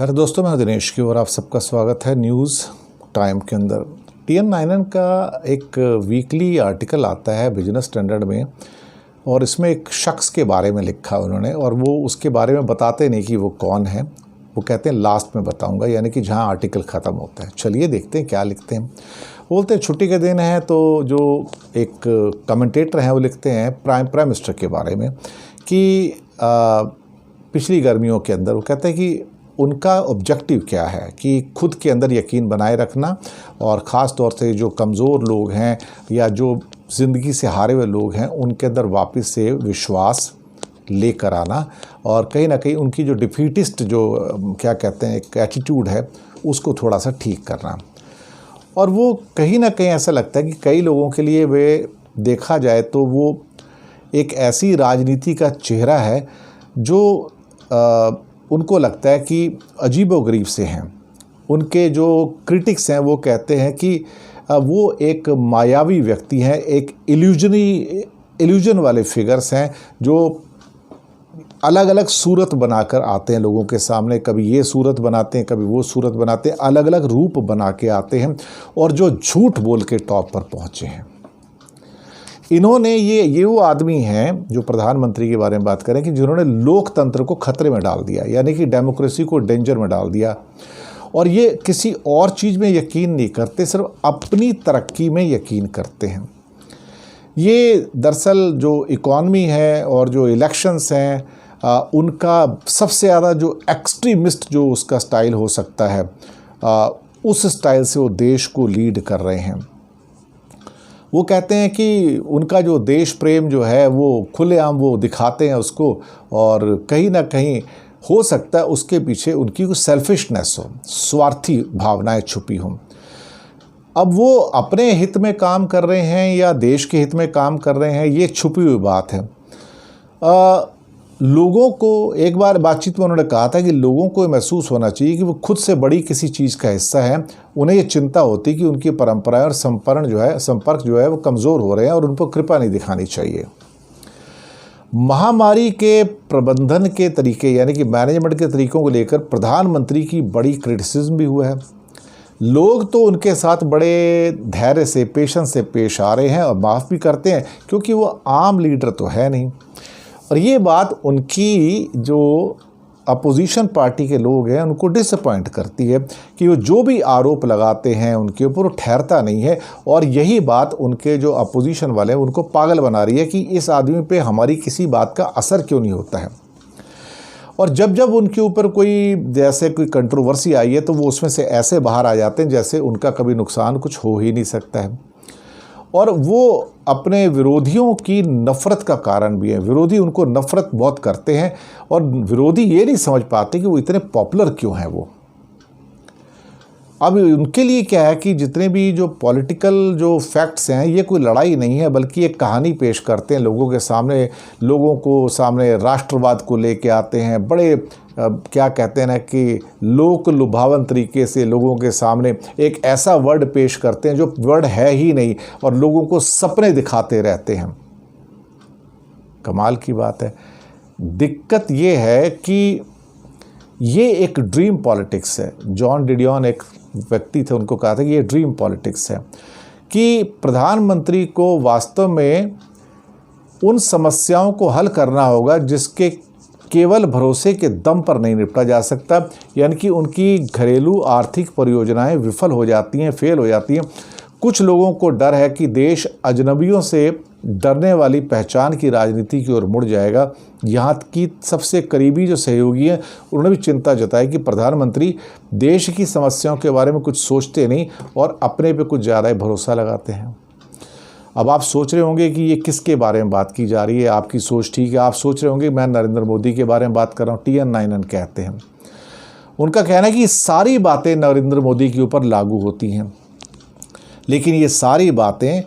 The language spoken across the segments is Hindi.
हेलो दोस्तों, मैं दिनेश की और आप सबका स्वागत है न्यूज़ टाइम के अंदर। TN नाइनन का एक वीकली आर्टिकल आता है बिजनेस स्टैंडर्ड में और इसमें एक शख्स के बारे में लिखा उन्होंने और वो उसके बारे में बताते नहीं कि वो कौन है, वो कहते हैं लास्ट में बताऊंगा, यानी कि जहां आर्टिकल ख़त्म होता है। चलिए देखते हैं क्या लिखते हैं। बोलते हैं छुट्टी के दिन है तो जो एक कमेंटेटर हैं वो लिखते हैं प्राइम मिनिस्टर के बारे में कि पिछली गर्मियों के अंदर वो कहते हैं कि उनका ऑब्जेक्टिव क्या है कि खुद के अंदर यकीन बनाए रखना और ख़ास तौर से जो कमज़ोर लोग हैं या जो ज़िंदगी से हारे हुए लोग हैं उनके अंदर वापस से विश्वास लेकर आना और कहीं ना कहीं उनकी जो डिफीटिस्ट जो क्या कहते हैं एक एटीट्यूड है उसको थोड़ा सा ठीक करना। और वो कहीं ना कहीं ऐसा लगता है कि कई लोगों के लिए वे देखा जाए तो वो एक ऐसी राजनीति का चेहरा है जो उनको लगता है कि अजीबोगरीब से हैं। उनके जो क्रिटिक्स हैं वो कहते हैं कि वो एक मायावी व्यक्ति हैं, एक इल्यूजन वाले फिगर्स हैं जो अलग अलग सूरत बनाकर आते हैं लोगों के सामने। कभी ये सूरत बनाते हैं, कभी वो सूरत बनाते हैं, अलग अलग रूप बना के आते हैं और जो झूठ बोल के टॉप पर पहुँचे हैं। इन्होंने ये वो आदमी हैं जो प्रधानमंत्री के बारे में बात करें कि जिन्होंने लोकतंत्र को खतरे में डाल दिया, यानी कि डेमोक्रेसी को डेंजर में डाल दिया। और ये किसी और चीज़ में यकीन नहीं करते, सिर्फ अपनी तरक्की में यकीन करते हैं। ये दरअसल जो इकॉनमी है और जो इलेक्शंस हैं उनका सबसे ज़्यादा जो एक्सट्रीमिस्ट जो उसका स्टाइल हो सकता है उस स्टाइल से वो देश को लीड कर रहे हैं। वो कहते हैं कि उनका जो देश प्रेम जो है वो खुलेआम वो दिखाते हैं उसको, और कहीं ना कहीं हो सकता है उसके पीछे उनकी कुछ सेल्फिशनेस हो, स्वार्थी भावनाएं छुपी हों। अब वो अपने हित में काम कर रहे हैं या देश के हित में काम कर रहे हैं, ये छुपी हुई बात है। लोगों को एक बार बातचीत में उन्होंने कहा था कि लोगों को महसूस होना चाहिए कि वो खुद से बड़ी किसी चीज़ का हिस्सा है। उन्हें ये चिंता होती कि उनकी परंपराएं और संपर्क जो है वो कमज़ोर हो रहे हैं और उन पर कृपा नहीं दिखानी चाहिए। महामारी के प्रबंधन के तरीके यानी कि मैनेजमेंट के तरीकों को लेकर प्रधानमंत्री की बड़ी क्रिटिसिज्म भी हुआ है। लोग तो उनके साथ बड़े धैर्य से, पेशेंस से पेश आ रहे हैं और माफ़ भी करते हैं क्योंकि वो आम लीडर तो है नहीं। और ये बात उनकी जो अपोजिशन पार्टी के लोग हैं उनको डिसअपॉइंट करती है कि वो जो भी आरोप लगाते हैं उनके ऊपर वो ठहरता नहीं है। और यही बात उनके जो अपोजिशन वाले हैं उनको पागल बना रही है कि इस आदमी पे हमारी किसी बात का असर क्यों नहीं होता है। और जब जब उनके ऊपर कोई जैसे कोई कंट्रोवर्सी आई है तो वो उसमें से ऐसे बाहर आ जाते हैं जैसे उनका कभी नुकसान कुछ हो ही नहीं सकता है। और वो अपने विरोधियों की नफ़रत का कारण भी है। विरोधी उनको नफ़रत बहुत करते हैं और विरोधी ये नहीं समझ पाते कि वो इतने पॉपुलर क्यों हैं। वो अब उनके लिए क्या है कि जितने भी जो पॉलिटिकल जो फैक्ट्स हैं ये कोई लड़ाई नहीं है बल्कि एक कहानी पेश करते हैं लोगों के सामने। लोगों को सामने राष्ट्रवाद को लेके आते हैं, बड़े क्या कहते हैं ना कि लोक लुभावन तरीके से लोगों के सामने एक ऐसा वर्ड पेश करते हैं जो वर्ड है ही नहीं और लोगों को सपने दिखाते रहते हैं। कमाल की बात है। दिक्कत ये है कि ये एक ड्रीम पॉलिटिक्स है। जॉन डिडियन एक व्यक्ति थे, उनको कहा था कि ये ड्रीम पॉलिटिक्स है कि प्रधानमंत्री को वास्तव में उन समस्याओं को हल करना होगा जिसके केवल भरोसे के दम पर नहीं निपटा जा सकता। यानी कि उनकी घरेलू आर्थिक परियोजनाएं विफल हो जाती हैं, फेल हो जाती हैं। कुछ लोगों को डर है कि देश अजनबियों से डरने वाली पहचान की राजनीति की ओर मुड़ जाएगा। यहाँ की सबसे करीबी जो सहयोगी हैं उन्होंने भी चिंता जताई कि प्रधानमंत्री देश की समस्याओं के बारे में कुछ सोचते नहीं और अपने पे कुछ ज़्यादा ही भरोसा लगाते हैं। अब आप सोच रहे होंगे कि ये किसके बारे में बात की जा रही है। आपकी सोच ठीक है, आप सोच रहे होंगे मैं नरेंद्र मोदी के बारे में बात कर रहा हूँ। TN नाइनन कहते हैं, उनका कहना है कि सारी बातें नरेंद्र मोदी के ऊपर लागू होती हैं, लेकिन ये सारी बातें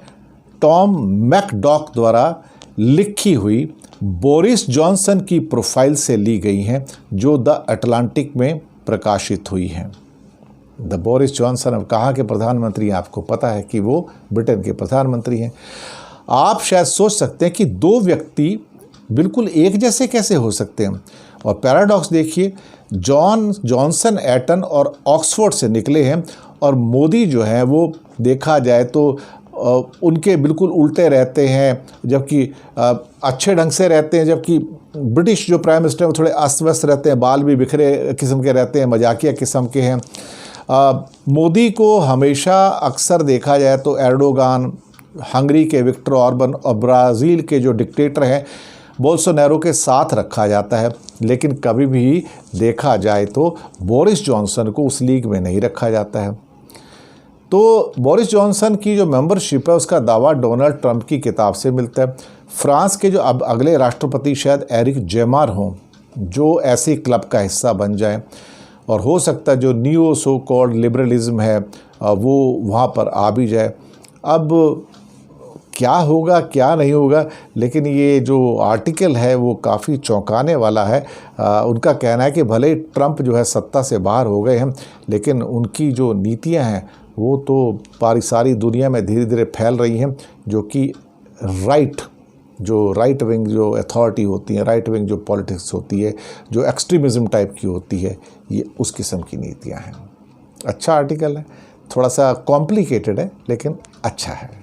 टॉम मैकडॉक द्वारा लिखी हुई बोरिस जॉनसन की प्रोफाइल से ली गई हैं जो द अटलांटिक में प्रकाशित हुई हैं। द बोरिस जॉनसन, अब कहाँ के प्रधानमंत्री हैं आपको पता है कि वो ब्रिटेन के प्रधानमंत्री हैं। आप शायद सोच सकते हैं कि दो व्यक्ति बिल्कुल एक जैसे कैसे हो सकते हैं। और पैराडॉक्स देखिए, जॉनसन एटन और ऑक्सफोर्ड से निकले हैं और मोदी जो हैं वो देखा जाए तो उनके बिल्कुल उल्टे रहते हैं, जबकि अच्छे ढंग से रहते हैं, जबकि ब्रिटिश जो प्राइम मिनिस्टर हैं वो थोड़े अस्त व्यस्त रहते हैं, बाल भी बिखरे किस्म के रहते हैं, मजाकिया किस्म के हैं। मोदी को हमेशा अक्सर देखा जाए तो एर्डोगान, हंगरी के विक्टर ऑर्बन और ब्राज़ील के जो डिक्टेटर हैं बोल्सोनारो के साथ रखा जाता है, लेकिन कभी भी देखा जाए तो बोरिस जॉनसन को उस लीग में नहीं रखा जाता है। तो बोरिस जॉनसन की जो मेंबरशिप है उसका दावा डोनाल्ड ट्रंप की किताब से मिलता है। फ्रांस के जो अब अगले राष्ट्रपति शायद एरिक जेमार हों, जो ऐसे क्लब का हिस्सा बन जाए, और हो सकता है जो न्यू सो कॉल्ड लिबरलिज्म है वो वहाँ पर आ भी जाए। अब क्या होगा क्या नहीं होगा, लेकिन ये जो आर्टिकल है वो काफ़ी चौंकाने वाला है। उनका कहना है कि भले ट्रंप जो है सत्ता से बाहर हो गए हैं, लेकिन उनकी जो नीतियां हैं वो तो सारी दुनिया में धीरे धीरे फैल रही हैं, जो कि राइट विंग जो अथॉरिटी होती है, राइट विंग जो पॉलिटिक्स होती है, जो एक्सट्रीमिज़म टाइप की होती है, ये उस किस्म की नीतियाँ हैं। अच्छा आर्टिकल है, थोड़ा सा कॉम्प्लिकेटेड है लेकिन अच्छा है।